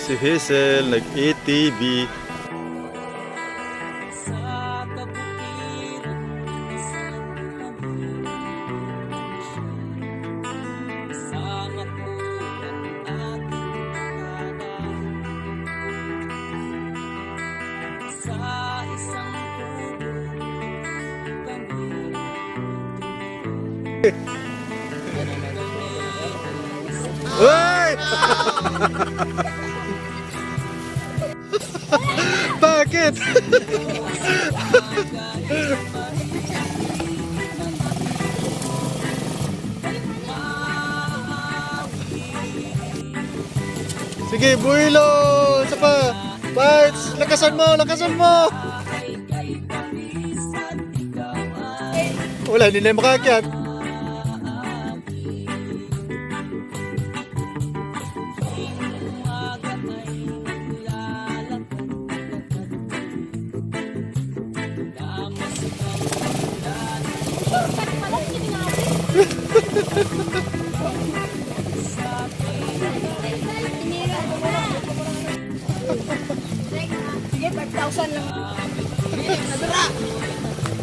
si Hazel, nag-ATV. Uy! Bakit? Sige, buhilo! Isa pa! Bites! Lakasan mo! Lakasan mo! Wala, hindi na yung makakyat. Sige, 5,000 lang. Nadara!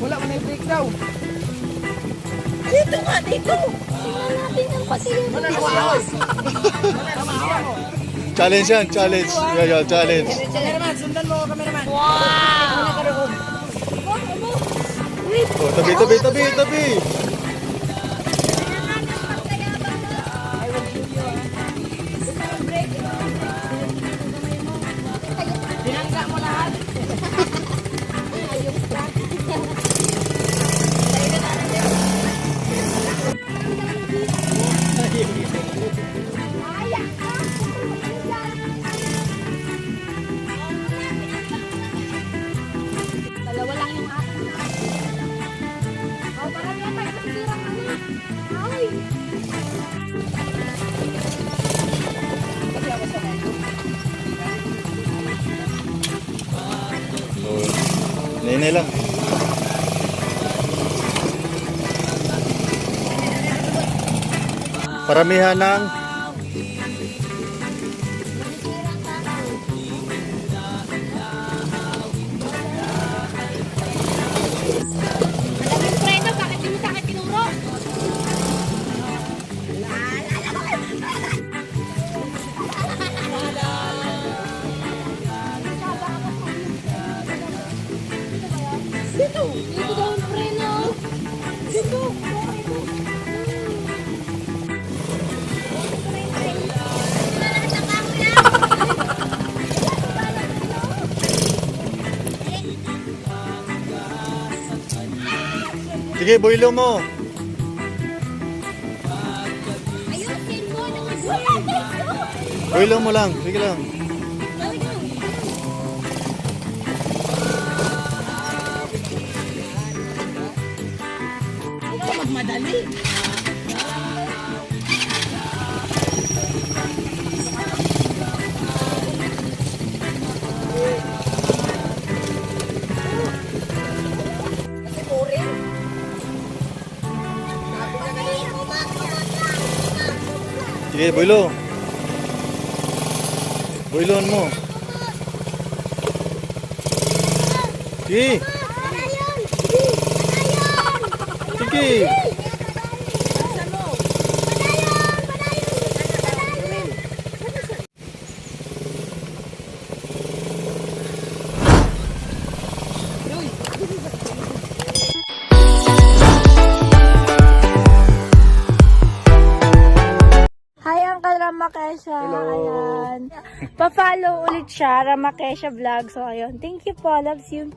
Wala mo na yung break daw. Dito nga, dito! Tingnan natin ang pasilyo. Wala na mahawas. Wala na mahawas. Challenge yan, challenge. Yeah, challenge. Cameraman, sundan mo, cameraman. Wow! Oh, tabi, tabi, tabi, tabi. Binangga mo lahat. Dalawa lang yung akin. Oh, parang yan tayo masisirang anak. Ay! Oh, nene lang. Paramihan ng Madaming preno, bakit hindi mo sa akin tinuro? Dito! Dito daw ang preno! Dito! sige, buhilo mo. Ayusin mo! Buhilo mo lang. Sige lang. Magmadali. Kasi boring. Sige, buhilo. Buhiloan mo. Sige. Sige. Hi, Uncle Ramakesha. Hello. Ayan. Pa-follow ulit siya, Ramakesha Vlog. So, ayun. Thank you po. Loves you.